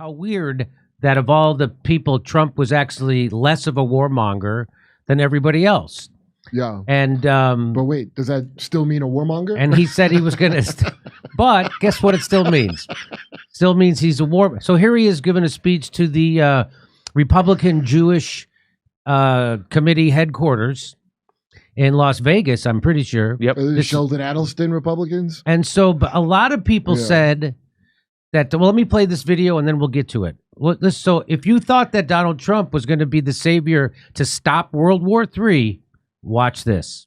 how weird that of all the people, Trump was actually less of a warmonger than everybody else. Yeah. And but wait, does that still mean a warmonger? And he said he was going to, but guess what it still means? Still means he's a war. So here he is giving a speech to the Republican Jewish Committee headquarters in Las Vegas, I'm pretty sure. Yep. Sheldon Adelson Republicans. And so a lot of people said that, well, let me play this video and then we'll get to it. So if you thought that Donald Trump was going to be the savior to stop World War III, watch this.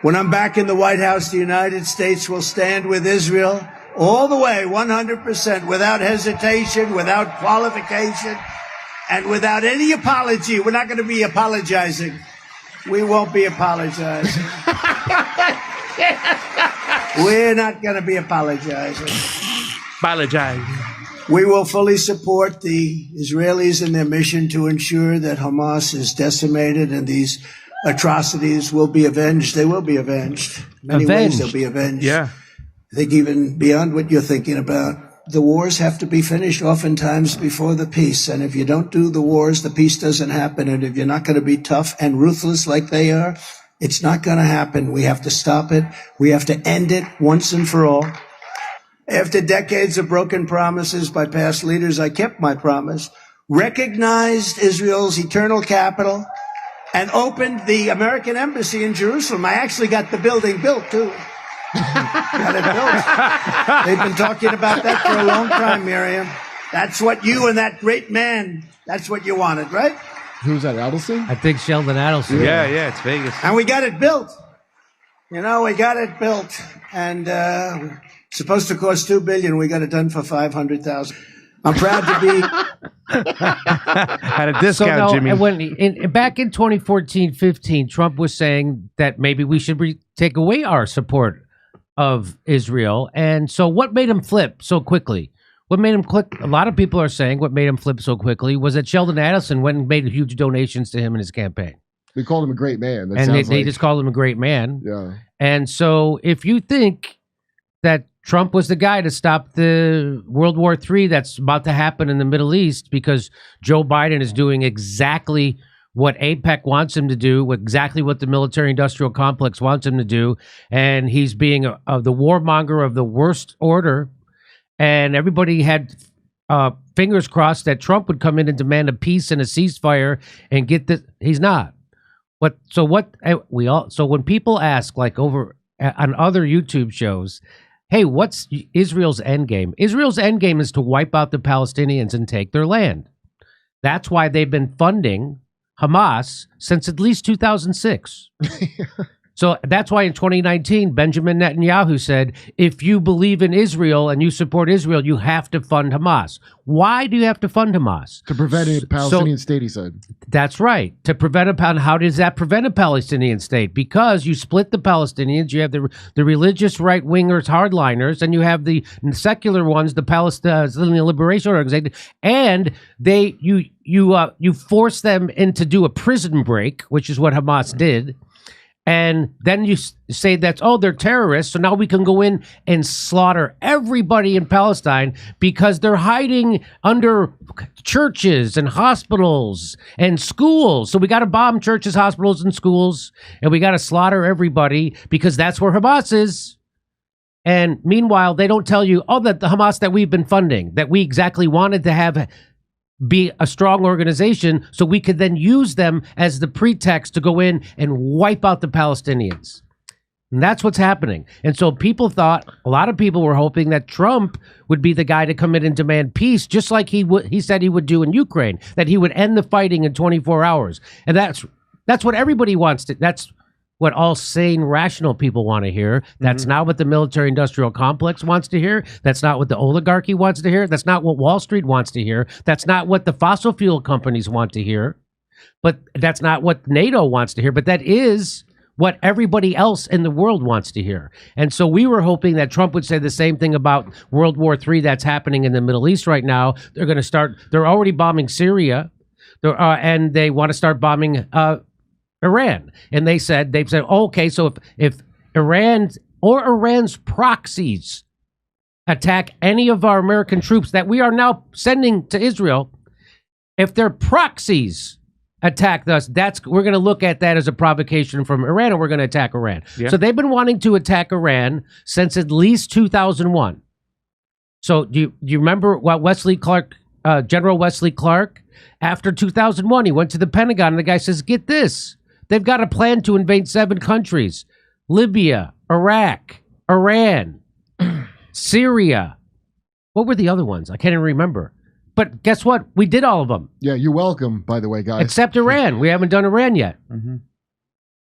When I'm back in the White House, the United States will stand with Israel all the way, 100%, without hesitation, without qualification, and without any apology. We're not going to be apologizing. We won't be apologizing. We're not going to be apologizing. Apologize. We will fully support the Israelis in their mission to ensure that Hamas is decimated and these atrocities will be avenged. They will be avenged. In many ways, they'll be avenged. Yeah. I think even beyond what you're thinking about, the wars have to be finished oftentimes before the peace. And if you don't do the wars, the peace doesn't happen. And if you're not going to be tough and ruthless like they are, it's not going to happen. We have to stop it. We have to end it once and for all. After decades of broken promises by past leaders, I kept my promise, recognized Israel's eternal capital, and opened the American embassy in Jerusalem. I actually got the building built, too. Got it built. They've been talking about that for a long time, Miriam. That's what you and that great man, that's what you wanted, right? Who's that, Adelson? I think Sheldon Adelson. Yeah, it's Vegas. And we got it built. You know, we got it built. And it's supposed to cost $2 billion. We got it done for $500,000. I'm proud to be... Had a discount, Jimmy. Back in 2014-15, Trump was saying that maybe we should take away our support of Israel. And so what made him flip so quickly? What made him click? A lot of people are saying what made him flip so quickly was that Sheldon Adelson went and made huge donations to him in his campaign. They called him a great man. They just called him a great man. Yeah. And so if you think that Trump was the guy to stop the World War III that's about to happen in the Middle East because Joe Biden is doing exactly what AIPAC wants him to do, exactly what the military-industrial complex wants him to do, and he's being the warmonger of the worst order, and everybody had fingers crossed that Trump would come in and demand a peace and a ceasefire and get this. He's not. So when people ask, like over on other YouTube shows, hey, what's Israel's endgame? Israel's endgame is to wipe out the Palestinians and take their land. That's why they've been funding Hamas since at least 2006. So that's why in 2019, Benjamin Netanyahu said, if you believe in Israel and you support Israel, you have to fund Hamas. Why do you have to fund Hamas? To prevent a Palestinian state, he said. That's right. To prevent how does that prevent a Palestinian state? Because you split the Palestinians, you have the religious right-wingers, hardliners, and you have the secular ones, the Palestinian Liberation Organization, and you force them into do a prison break, which is what Hamas did. And then you say that, they're terrorists, so now we can go in and slaughter everybody in Palestine because they're hiding under churches and hospitals and schools. So we got to bomb churches, hospitals, and schools, and we got to slaughter everybody because that's where Hamas is. And meanwhile, they don't tell you, that the Hamas that we've been funding, that we exactly wanted to have be a strong organization so we could then use them as the pretext to go in and wipe out the Palestinians. And that's what's happening. And so a lot of people were hoping that Trump would be the guy to come in and demand peace, just like he said he would do in Ukraine, that he would end the fighting in 24 hours. And that's what everybody wants to, that's what all sane, rational people want to hear. That's not what the military-industrial complex wants to hear. That's not what the oligarchy wants to hear. That's not what Wall Street wants to hear. That's not what the fossil fuel companies want to hear. But that's not what NATO wants to hear. But that is what everybody else in the world wants to hear. And so we were hoping that Trump would say the same thing about World War III that's happening in the Middle East right now. They're already bombing Syria, and they want to start bombing Iran. And they've said, okay, so if Iran or Iran's proxies attack any of our American troops that we are now sending to Israel, if their proxies attack us, we're going to look at that as a provocation from Iran, and we're going to attack Iran. Yeah. So they've been wanting to attack Iran since at least 2001. So do you remember what General Wesley Clark, after 2001, he went to the Pentagon, and the guy says, get this, they've got a plan to invade 7 countries: Libya, Iraq, Iran, Syria. What were the other ones? I can't even remember. But guess what? We did all of them. Yeah, you're welcome, by the way, guys. Except Iran. We haven't done Iran yet. Mm-hmm.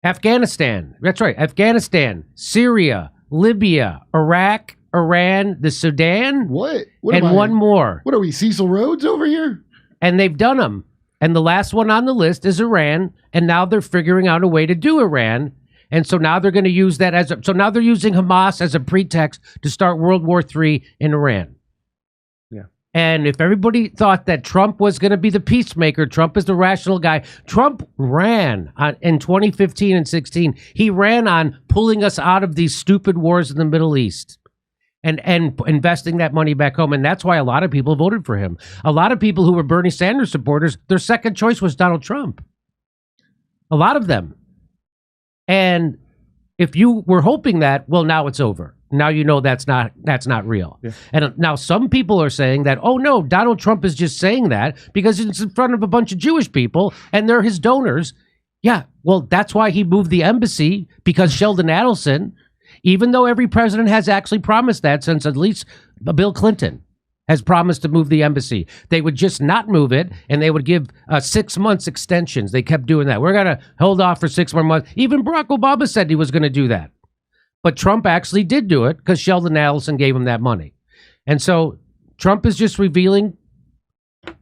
Afghanistan. That's right. Afghanistan, Syria, Libya, Iraq, Iran, the Sudan. What and one more. What are we, Cecil Rhodes over here? And they've done them. And the last one on the list is Iran. And now they're figuring out a way to do Iran. And so now they're going to use that so now they're using Hamas as a pretext to start World War III in Iran. Yeah. And if everybody thought that Trump was going to be the peacemaker, Trump is the rational guy. Trump ran in 2015 and 16. He ran on pulling us out of these stupid wars in the Middle East and investing that money back home. And that's why a lot of people voted for him. A lot of people who were Bernie Sanders supporters, their second choice was Donald Trump. A lot of them. And if you were hoping that, well, now it's over. Now you know that's not real. Yeah. And now some people are saying that, oh no, Donald Trump is just saying that because it's in front of a bunch of Jewish people and they're his donors. Yeah, well, that's why he moved the embassy, because Sheldon Adelson, even though every president has actually promised that since at least Bill Clinton has promised to move the embassy, they would just not move it, and they would give 6 months extensions. They kept doing that. We're going to hold off for 6 more months. Even Barack Obama said he was going to do that. But Trump actually did do it because Sheldon Adelson gave him that money. And so Trump is just revealing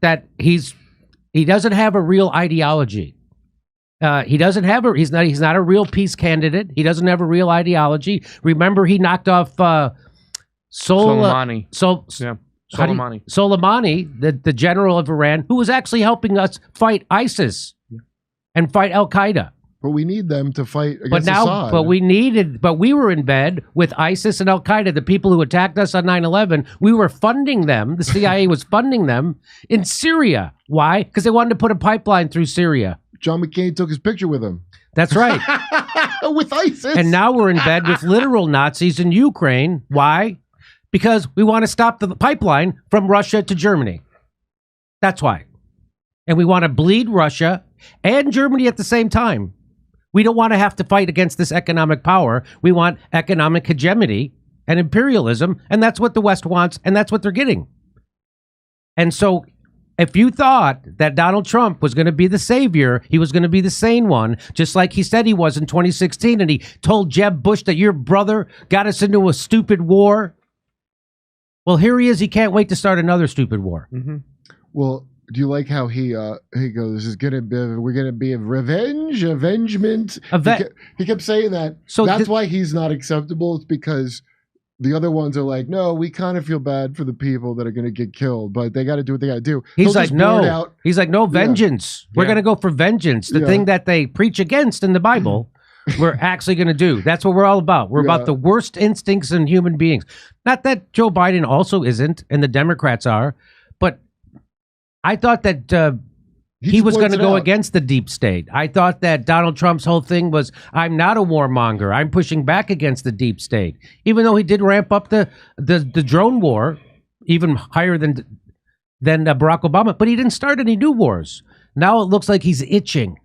that he doesn't have a real ideology. He's not a real peace candidate. He doesn't have a real ideology. Remember, he knocked off Soleimani. Soleimani, the general of Iran, who was actually helping us fight ISIS and fight Al Qaeda. But we need them to fight against Assad. But we were in bed with ISIS and Al Qaeda, the people who attacked us on 9/11. We were funding them. The CIA was funding them in Syria. Why? Because they wanted to put a pipeline through Syria. John McCain took his picture with him. That's right. With ISIS. And now we're in bed with literal Nazis in Ukraine. Why? Because we want to stop the pipeline from Russia to Germany. That's why. And we want to bleed Russia and Germany at the same time. We don't want to have to fight against this economic power. We want economic hegemony and imperialism, and that's what the West wants, and that's what they're getting. And so if you thought that Donald Trump was going to be the savior, he was going to be the sane one, just like he said he was in 2016, and he told Jeb Bush that your brother got us into a stupid war. Well, here he is. He can't wait to start another stupid war. Mm-hmm. Well, do you like how he goes, we're gonna be a avengement. He kept saying that. So that's why he's not acceptable. It's because the other ones are like, no, we kind of feel bad for the people that are gonna get killed, but they got to do what they got to do. He's like, no. He's like, no, vengeance. Yeah. We're gonna go for vengeance. The thing that they preach against in the Bible. We're actually going to do. That's what we're all about. We're about the worst instincts in human beings. Not that Joe Biden also isn't, and the Democrats are, but I thought that he was going to go against the deep state. I thought that Donald Trump's whole thing was, I'm not a warmonger. I'm pushing back against the deep state. Even though he did ramp up the drone war, even higher than Barack Obama, but he didn't start any new wars. Now it looks like he's itching.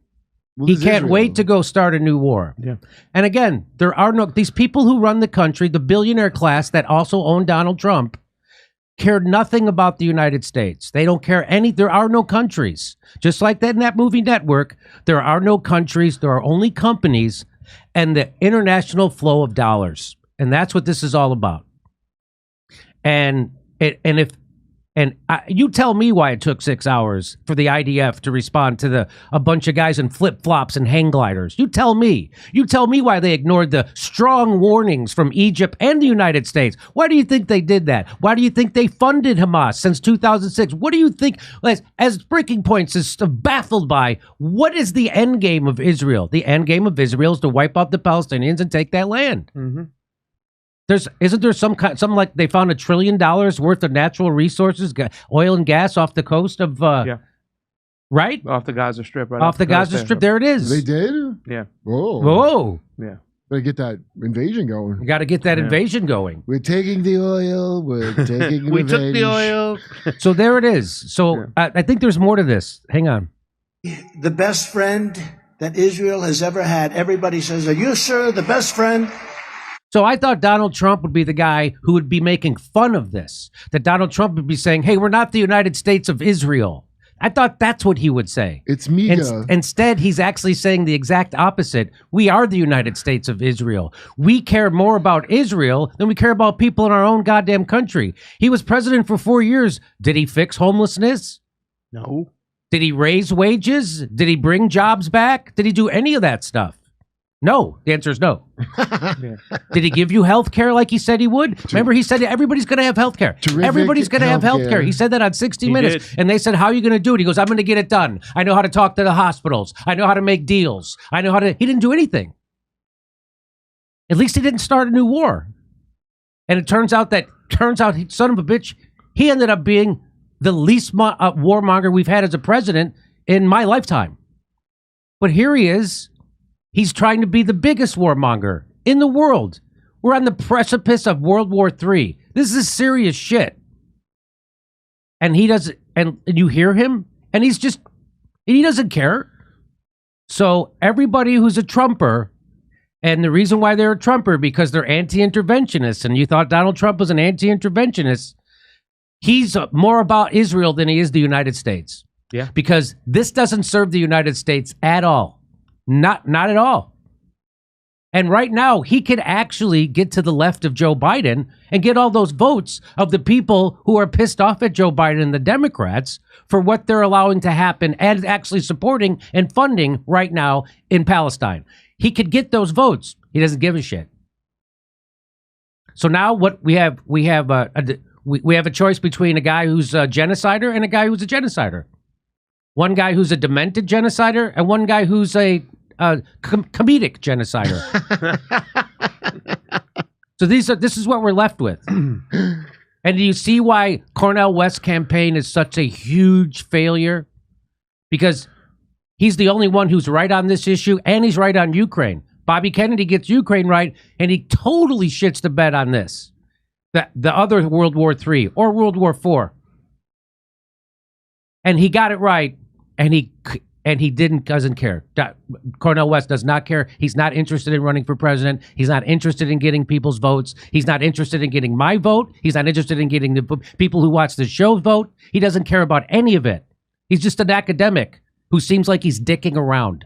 Well, he can't wait to go start a new war. Yeah. And again, there are these people who run the country, the billionaire class that also own Donald Trump, care nothing about the United States. They don't care there are no countries. Just like that in that movie Network, there are no countries, there are only companies and the international flow of dollars. And that's what this is all about. You tell me why it took 6 hours for the IDF to respond to a bunch of guys in flip-flops and hang gliders. You tell me. You tell me why they ignored the strong warnings from Egypt and the United States. Why do you think they did that? Why do you think they funded Hamas since 2006? What do you think, as Breaking Points is baffled by, what is the end game of Israel? The end game of Israel is to wipe out the Palestinians and take that land. Mm-hmm. Isn't there some like they found $1 trillion worth of natural resources, oil and gas off the coast of right off the Gaza Strip, right off the Gaza Strip. There it is. They did. Yeah. Whoa. Yeah. Better get that invasion going. You got to get that invasion going. We're taking the oil. We're taking we took the oil. So there it is. So I think there's more to this. Hang on. The best friend that Israel has ever had. Everybody says, "Are you sure the best friend?" So I thought Donald Trump would be the guy who would be making fun of this. That Donald Trump would be saying, "Hey, we're not the United States of Israel." I thought that's what he would say. It's me. Instead, he's actually saying the exact opposite. We are the United States of Israel. We care more about Israel than we care about people in our own goddamn country. He was president for 4 years. Did he fix homelessness? No. Did he raise wages? Did he bring jobs back? Did he do any of that stuff? No. The answer is no. Did he give you health care like he said he would? Remember, he said everybody's going to have health care. Everybody's going to have health care. He said that on 60 Minutes. And they said, how are you going to do it? He goes, I'm going to get it done. I know how to talk to the hospitals. I know how to make deals. I know how to... He didn't do anything. At least he didn't start a new war. And it turns out, son of a bitch, he ended up being the least warmonger we've had as a president in my lifetime. But here he is. He's trying to be the biggest warmonger in the world. We're on the precipice of World War III. This is serious shit. And he doesn't, and you hear him, and he doesn't care. So everybody who's a Trumper, and the reason why they're a Trumper, because they're anti-interventionists, and you thought Donald Trump was an anti-interventionist, he's more about Israel than he is the United States. Yeah. Because this doesn't serve the United States at all. Not at all. And right now, he could actually get to the left of Joe Biden and get all those votes of the people who are pissed off at Joe Biden and the Democrats for what they're allowing to happen and actually supporting and funding right now in Palestine. He could get those votes. He doesn't give a shit. So now what we have a choice between a guy who's a genocider and a guy who's a genocider. One guy who's a demented genocider and one guy who's a comedic genocider. So this is what we're left with. And do you see why Cornel West's campaign is such a huge failure? Because he's the only one who's right on this issue, and he's right on Ukraine. Bobby Kennedy gets Ukraine right, and he totally shits the bed on this. The other World War III or World War IV. And he got it right, and he doesn't care. Cornel West does not care. He's not interested in running for president. He's not interested in getting people's votes. He's not interested in getting my vote. He's not interested in getting the people who watch the show vote. He doesn't care about any of it. He's just an academic who seems like he's dicking around.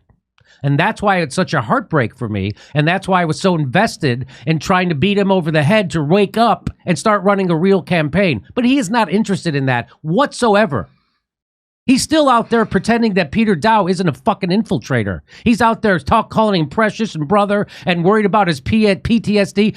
And that's why it's such a heartbreak for me. And that's why I was so invested in trying to beat him over the head to wake up and start running a real campaign. But he is not interested in that whatsoever. He's still out there pretending that Peter Dow isn't a fucking infiltrator. He's out there calling him precious and brother and worried about his PTSD.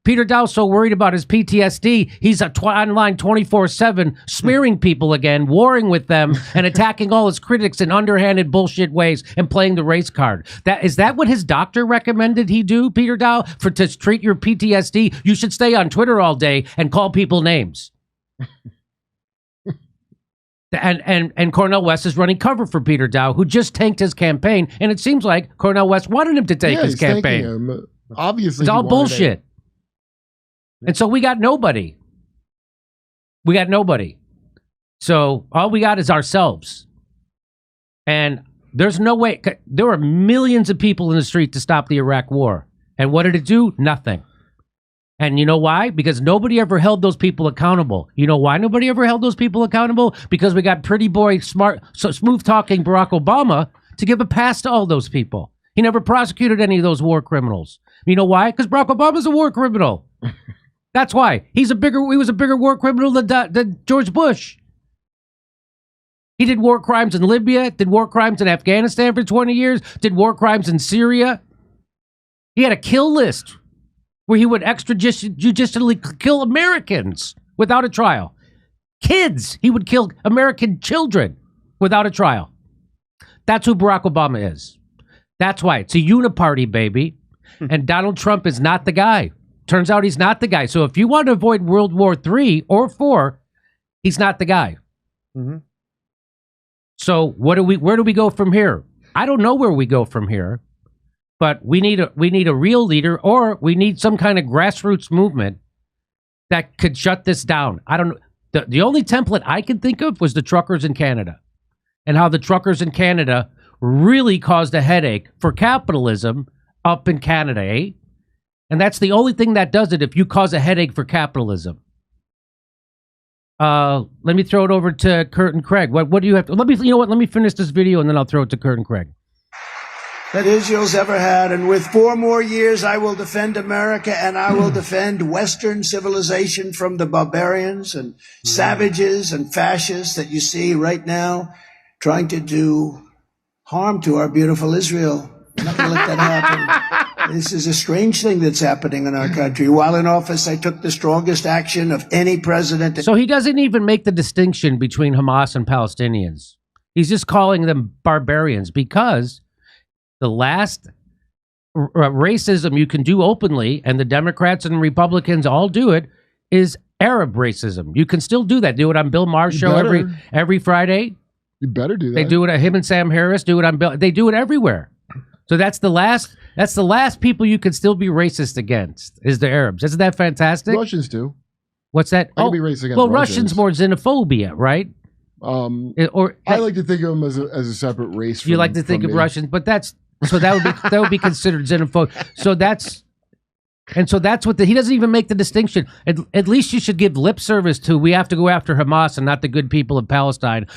Peter Dow's so worried about his PTSD, he's online 24/7, smearing people again, warring with them, and attacking all his critics in underhanded bullshit ways and playing the race card. Is that what his doctor recommended he do, Peter Dow? To treat your PTSD, you should stay on Twitter all day and call people names. And Cornel West is running cover for Peter Dow, who just tanked his campaign, and it seems like Cornel West wanted him to take his campaign. Obviously, it's all bullshit. And so we got nobody. So all we got is ourselves. And there's no way. There were millions of people in the street to stop the Iraq war. And what did it do? Nothing. And you know why? Because nobody ever held those people accountable. You know why nobody ever held those people accountable? Because we got pretty boy, smooth-talking Barack Obama to give a pass to all those people. He never prosecuted any of those war criminals. You know why? Because Barack Obama's a war criminal. That's why. He was a bigger war criminal than George Bush. He did war crimes in Libya, did war crimes in Afghanistan for 20 years, did war crimes in Syria. He had a kill list where he would extrajudicially kill Americans without a trial. Kids, he would kill American children without a trial. That's who Barack Obama is. That's why. It's a uniparty, baby. And Donald Trump is not the guy. turns out he's not the guy. So if you want to avoid World War III or IV, he's not the guy. Mm-hmm. So where do we go from here? I don't know where we go from here, but we need a real leader, or we need some kind of grassroots movement that could shut this down. I don't know. The only template I could think of was the truckers in Canada, and how the truckers in Canada really caused a headache for capitalism up in Canada, eh? And that's the only thing that does it, if you cause a headache for capitalism. Let me throw it over to Kurt and Craig. What do you have to, let me finish this video and then I'll throw it to Kurt and Craig. That Israel's ever had. And with 4 more years, I will defend America, and I will defend Western civilization from the barbarians and savages and fascists that you see right now trying to do harm to our beautiful Israel. I'm not going to let that happen. This is a strange thing that's happening in our country. While in office, I took the strongest action of any president. So he doesn't even make the distinction between Hamas and Palestinians. He's just calling them barbarians, because the last racism you can do openly, and the Democrats and Republicans all do it, is Arab racism. You can still do that. Do it on Bill Maher's show every Friday. You better do that. They do it at him and Sam Harris. Do it on Bill. They do it everywhere. So that's the last people you can still be racist against, is the Arabs. Isn't that fantastic? Russians do. What's that? I can be racist against Russians more xenophobia, right? I like to think of them as a separate race. You like to think of Russians, but that would be considered xenophobia. So that's what he doesn't even make the distinction. At least you should give lip service to, we have to go after Hamas and not the good people of Palestine.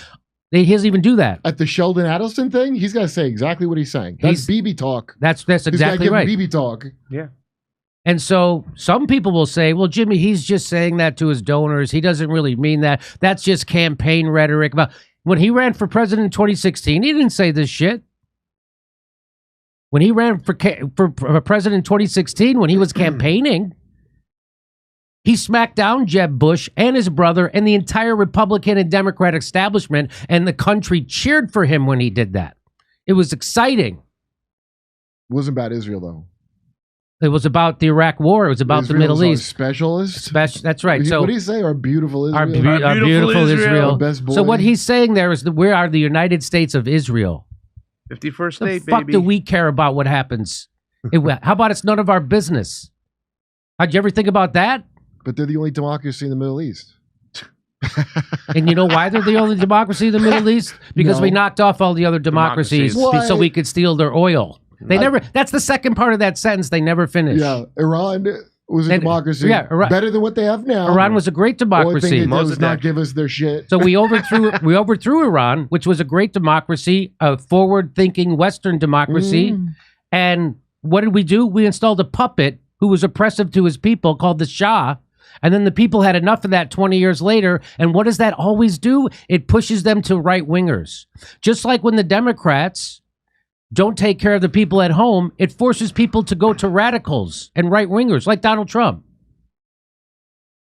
He doesn't even do that. At the Sheldon Adelson thing, he's got to say exactly what he's saying. That's BB talk. That's exactly right. BB talk. Yeah. And so some people will say, well, Jimmy, he's just saying that to his donors. He doesn't really mean that. That's just campaign rhetoric. When he ran for president in 2016, he didn't say this shit. When he ran for president in 2016, when he was campaigning, he smacked down Jeb Bush and his brother and the entire Republican and Democrat establishment, and the country cheered for him when he did that. It was exciting. It wasn't about Israel, though. It was about the Iraq War. It was about the Middle East. Specialist? That's right. So what do you say? Our beautiful Israel? Our beautiful Israel. Our best boy. So what he's saying there is that we are the United States of Israel. 51st state, baby. The fuck do we care about what happens? How about it's none of our business? How'd you ever think about that? But they're the only democracy in the Middle East. And you know why they're the only democracy in the Middle East? Because we knocked off all the other democracies so we could steal their oil. They never. That's the second part of that sentence. They never finished. Yeah, Iran was a democracy. Yeah, better than what they have now. Iran was a great democracy. The only thing they did was not give us their shit. So we overthrew Iran, which was a great democracy, a forward-thinking Western democracy. And what did we do? We installed a puppet who was oppressive to his people, called the Shah. And then the people had enough of that 20 years later. And what does that always do? It pushes them to right-wingers. Just like when the Democrats don't take care of the people at home, it forces people to go to radicals and right-wingers like Donald Trump.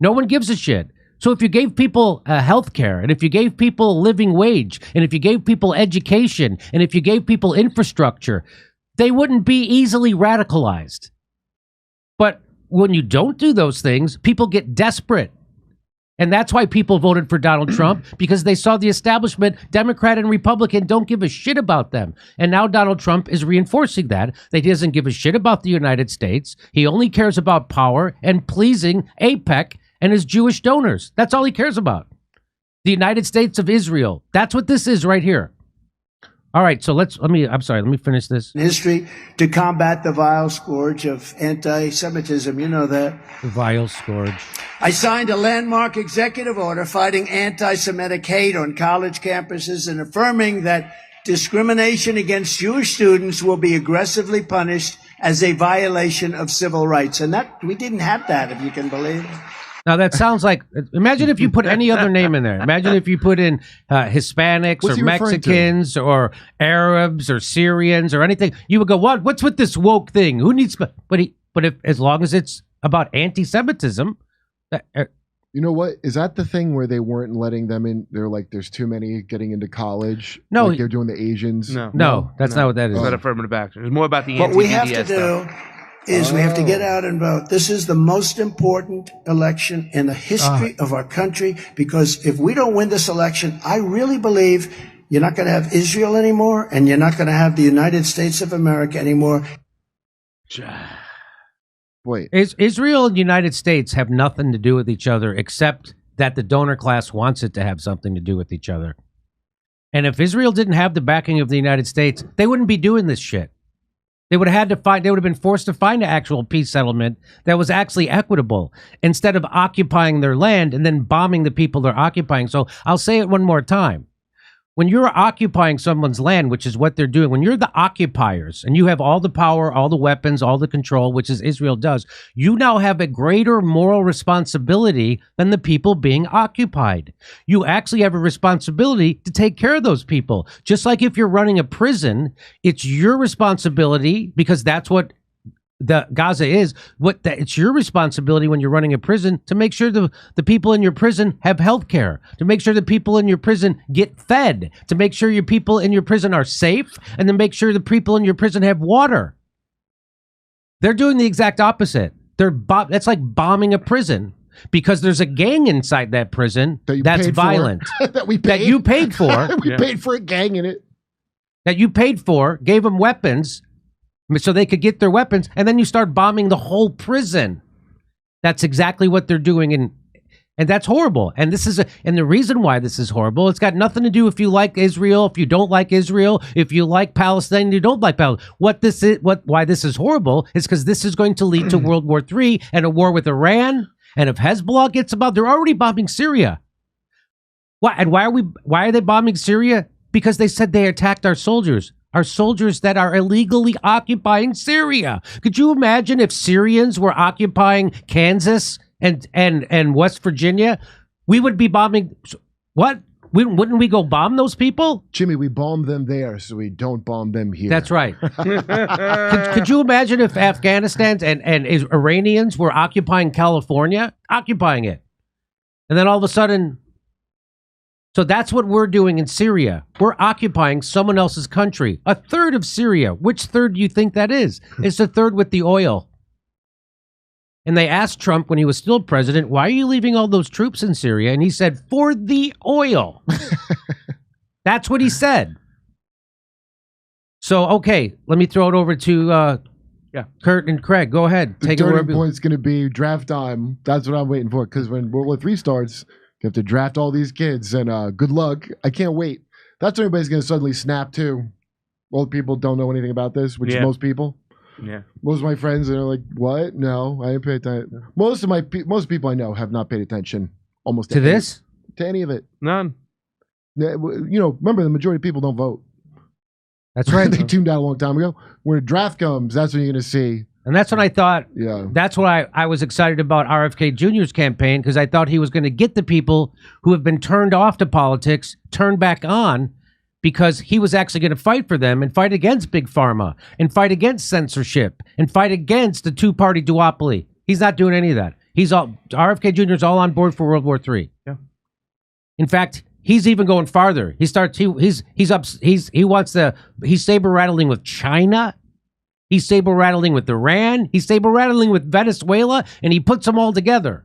No one gives a shit. So if you gave people health care, and if you gave people a living wage, and if you gave people education, and if you gave people infrastructure, they wouldn't be easily radicalized. But when you don't do those things, people get desperate. And that's why people voted for Donald Trump, because they saw the establishment, Democrat and Republican, don't give a shit about them. And now Donald Trump is reinforcing that he doesn't give a shit about the United States. He only cares about power and pleasing AIPAC and his Jewish donors. That's all he cares about. The United States of Israel. That's what this is right here. All right, so let me finish this. History to combat the vile scourge of anti-Semitism. You know that. The vile scourge. I signed a landmark executive order fighting anti-Semitic hate on college campuses and affirming that discrimination against Jewish students will be aggressively punished as a violation of civil rights. And that we didn't have that, if you can believe it. Now that sounds like, imagine if you put any other name in there. Imagine if you put in Hispanics or Mexicans or Arabs or Syrians or anything. You would go, what's with this woke thing? Who needs, as long as it's about anti-Semitism. You know what? Is that the thing where they weren't letting them in? They're like, there's too many getting into college. No. Like they're doing the Asians. No, that's not what that is. It's not affirmative action. It's more about the What we have to do is we have to get out and vote. This is the most important election in the history of our country, because if we don't win this election, I really believe you're not going to have Israel anymore, and you're not going to have the United States of America anymore. Wait. Israel and the United States have nothing to do with each other except that the donor class wants it to have something to do with each other. And if Israel didn't have the backing of the United States, they wouldn't be doing this shit. They would have been forced to find an actual peace settlement that was actually equitable instead of occupying their land and then bombing the people they're occupying. So I'll say it one more time. When you're occupying someone's land, which is what they're doing, when you're the occupiers and you have all the power, all the weapons, all the control, which is Israel does, you now have a greater moral responsibility than the people being occupied. You actually have a responsibility to take care of those people. Just like if you're running a prison, it's your responsibility, because that's what the Gaza is. It's your responsibility when you're running a prison to make sure the people in your prison have health care, to make sure the people in your prison get fed, to make sure your people in your prison are safe, and to make sure the people in your prison have water. They're doing the exact opposite. That's like bombing a prison because there's a gang inside that prison that's violent. That you paid for. We paid for a gang in it. That you paid for, gave them weapons so they could get their weapons, and then you start bombing the whole prison. That's exactly what they're doing, and that's horrible. And and the reason why this is horrible, it's got nothing to do if you like Israel, if you don't like Israel, if you like Palestine, you don't like Palestine. Why this is horrible is because this is going to lead to World War III and a war with Iran. And if Hezbollah gets involved, they're already bombing Syria. Why are they bombing Syria? Because they said they attacked our soldiers. Our soldiers that are illegally occupying Syria. Could you imagine if Syrians were occupying Kansas and West Virginia? We would be bombing. What? Wouldn't we go bomb those people? Jimmy, we bomb them there, so we don't bomb them here. That's right. could you imagine if Afghanistan and Iranians were occupying California? Occupying it. And then all of a sudden... So that's what we're doing in Syria. We're occupying someone else's country. A third of Syria. Which third do you think that is? It's the third with the oil. And they asked Trump when he was still president, why are you leaving all those troops in Syria? And he said, for the oil. That's what he said. So, okay, let me throw it over to Kurt and Craig. Go ahead. The turning point's going to be draft time. That's what I'm waiting for, because when World War III starts... You have to draft all these kids, and good luck. I can't wait. That's when everybody's going to suddenly snap, too. Old people don't know anything about this, which is most people. Yeah. Most of my friends are like, what? No, I didn't pay attention. Most people I know have not paid attention almost to this? To any of it. None. Remember, the majority of people don't vote. That's right. They tuned out a long time ago. When a draft comes, that's when you're going to see. And that's what I thought. Yeah. That's why I was excited about RFK Jr.'s campaign, because I thought he was going to get the people who have been turned off to politics turned back on, because he was actually going to fight for them and fight against Big Pharma and fight against censorship and fight against the two-party duopoly. He's not doing any of that. RFK Jr. is all on board for World War III. Yeah. In fact, he's even going farther. He's saber rattling with China. He's saber rattling with Iran. He's saber rattling with Venezuela, and he puts them all together.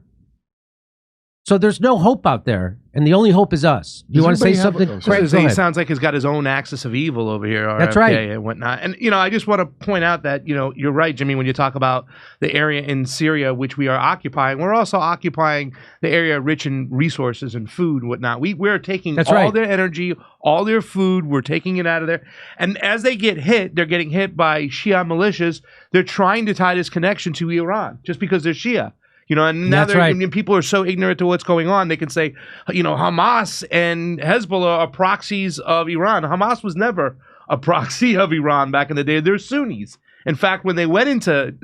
So there's no hope out there, and the only hope is us. Do you want to say something? Craig, he sounds like he's got his own axis of evil over here. RFK, that's right, and whatnot. And I just want to point out that you're right, Jimmy, when you talk about the area in Syria which we are occupying. We're also occupying the area rich in resources and food and whatnot. We're taking their energy, all their food. We're taking it out of there. And as they get hit, they're getting hit by Shia militias. They're trying to tie this connection to Iran just because they're Shia. And now people are so ignorant to what's going on, they can say, Hamas and Hezbollah are proxies of Iran. Hamas was never a proxy of Iran back in the day. They're Sunnis. In fact, when they went into,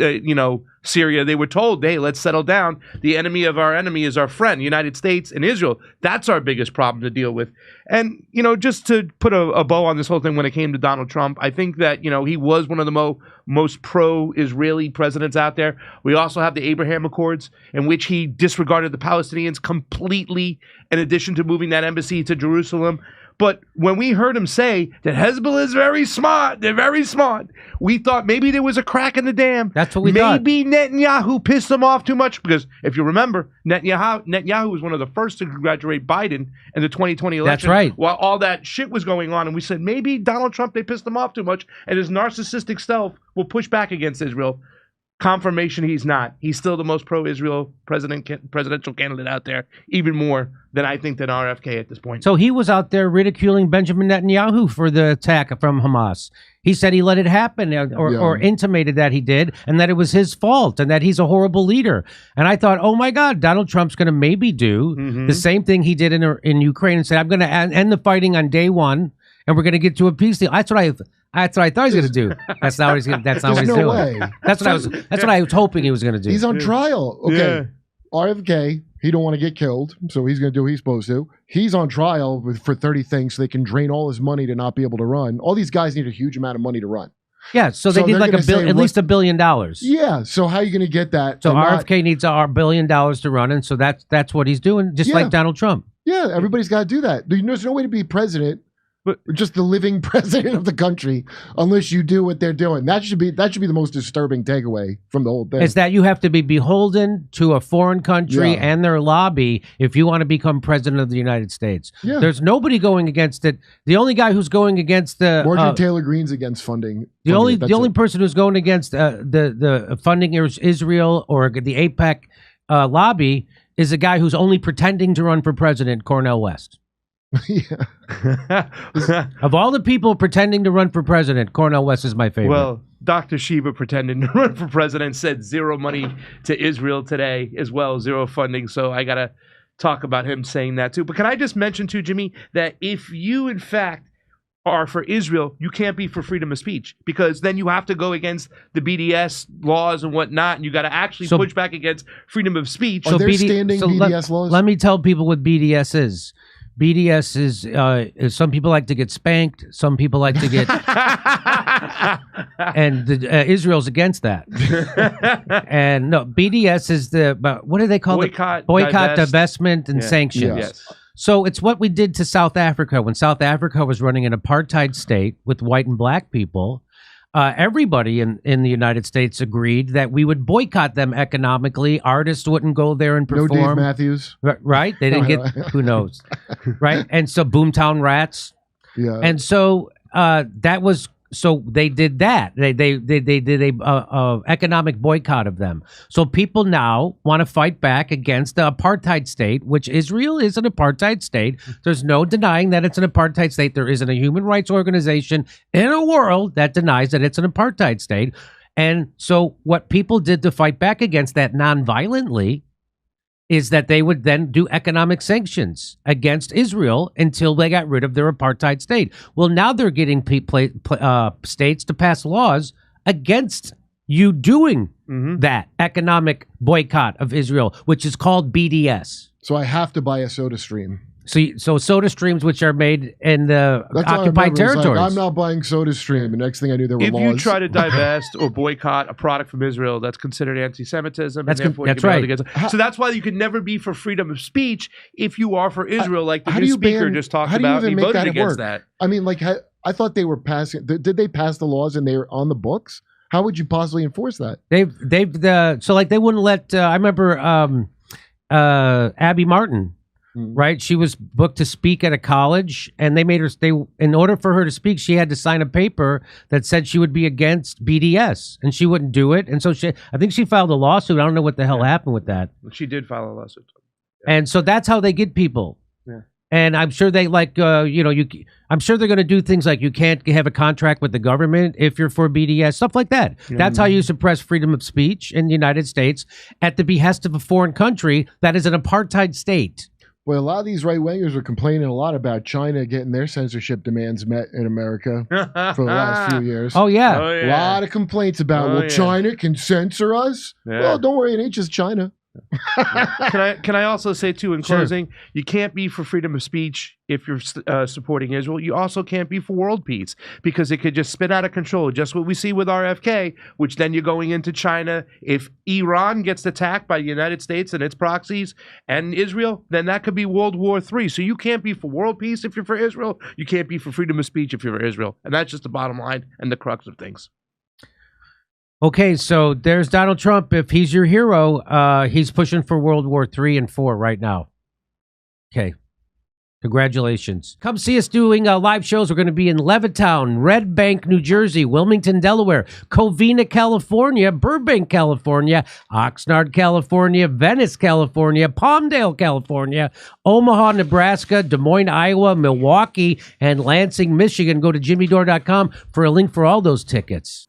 Syria, they were told, hey, let's settle down. The enemy of our enemy is our friend, United States and Israel. That's our biggest problem to deal with. And, just to put a bow on this whole thing when it came to Donald Trump, I think that, he was one of the most pro-Israeli presidents out there. We also have the Abraham Accords, in which he disregarded the Palestinians completely, in addition to moving that embassy to Jerusalem. But when we heard him say that Hezbollah is very smart, they're very smart, we thought maybe there was a crack in the dam. That's what we thought. Maybe Netanyahu pissed them off too much because if you remember, Netanyahu was one of the first to congratulate Biden in the 2020 election. That's right. While all that shit was going on, and we said maybe Donald Trump, they pissed him off too much, and his narcissistic self will push back against Israel. Confirmation he's not. He's still the most pro-Israel presidential candidate out there, even more than I think than RFK at this point. So he was out there ridiculing Benjamin Netanyahu for the attack from Hamas. He said he let it happen or intimated that he did and that it was his fault and that he's a horrible leader. And I thought, oh, my God, Donald Trump's going to maybe do the same thing he did in Ukraine and say, I'm going to end the fighting on day one and we're going to get to a peace deal. That's what I thought he was going to do. That's not what he's going. That's not what he's doing. Way. That's what I was hoping he was going to do. He's on trial. Okay, RFK. He don't want to get killed, so he's going to do what he's supposed to. He's on trial for 30 things, so they can drain all his money to not be able to run. All these guys need a huge amount of money to run. Yeah, so they need like at least $1 billion. Yeah, so how are you going to get that? So RFK needs $1 billion to run, and so that's what he's doing, just like Donald Trump. Yeah, everybody's got to do that. There's no way to be president. But just the living president of the country, unless you do what they're doing. That should be the most disturbing takeaway from the whole thing. Is that you have to be beholden to a foreign country and their lobby if you want to become president of the United States. Yeah. There's nobody going against it. The only guy who's going against the Marjorie Taylor Greene's against funding. The only person who's going against the funding is Israel or the AIPAC lobby is a guy who's only pretending to run for president, Cornel West. Of all the people pretending to run for president, Cornel West is my favorite. Well, Dr. Shiva pretending to run for president said zero money to Israel today as well, zero funding. So I got to talk about him saying that too. But can I just mention too, Jimmy, that if you in fact are for Israel, you can't be for freedom of speech because then you have to go against the BDS laws and whatnot, and you got to actually push back against freedom of speech. Are there standing BDS laws? Let me tell people what BDS is. BDS is some people like to get spanked, some people like to get, and Israel's against that. And no, BDS is what do they call it? Boycott, divestment, and sanctions. Yes. So it's what we did to South Africa when South Africa was running an apartheid state with white and black people. Everybody in the United States agreed that we would boycott them economically. Artists wouldn't go there and perform. No Dave Matthews. Right? They didn't get, who knows? Right? And so Boomtown Rats. Yeah. And so so they did that. They did a economic boycott of them. So people now want to fight back against the apartheid state, which Israel is an apartheid state. There's no denying that it's an apartheid state. There isn't a human rights organization in a world that denies that it's an apartheid state. And so what people did to fight back against that nonviolently is that they would then do economic sanctions against Israel until they got rid of their apartheid state. Well, now they're getting states to pass laws against you doing that economic boycott of Israel, which is called BDS. So I have to buy a Soda Stream. So Soda Streams, which are made in the occupied territories. Like, I'm not buying Soda Stream. The next thing I knew, there were laws. If you try to divest or boycott a product from Israel, that's considered anti-Semitism. That's right. So that's why you can never be for freedom of speech if you are for Israel, like the new speaker just talked about. He voted against that. I mean, like, I thought they were passing. Did they pass the laws and they were on the books? How would you possibly enforce that? They wouldn't let. I remember Abby Martin. Right, she was booked to speak at a college, and they made her stay. In order for her to speak, she had to sign a paper that said she would be against BDS, and she wouldn't do it. And so I think she filed a lawsuit. I don't know what the hell happened with that. She did file a lawsuit, and so that's how they get people. Yeah. And I'm sure they I'm sure they're going to do things like you can't have a contract with the government if you're for BDS, stuff like that. That's how you suppress freedom of speech in the United States at the behest of a foreign country that is an apartheid state. Well, a lot of these right-wingers are complaining a lot about China getting their censorship demands met in America for the last few years. Oh, yeah. A lot of complaints about, China can censor us? Yeah. Well, don't worry, it ain't just China. Can I also say too in closing, you can't be for freedom of speech if you're supporting Israel. You also can't be for world peace because it could just spin out of control. Just what we see with RFK, which then you're going into China. If Iran gets attacked by the United States and its proxies and Israel, then that could be World War III. So you can't be for world peace if you're for Israel. You can't be for freedom of speech if you're for Israel. And that's just the bottom line and the crux of things. Okay, so there's Donald Trump. If he's your hero, he's pushing for World War III and IV right now. Okay. Congratulations. Come see us doing live shows. We're going to be in Levittown, Red Bank, New Jersey, Wilmington, Delaware, Covina, California, Burbank, California, Oxnard, California, Venice, California, Palmdale, California, Omaha, Nebraska, Des Moines, Iowa, Milwaukee, and Lansing, Michigan. Go to jimmydore.com for a link for all those tickets.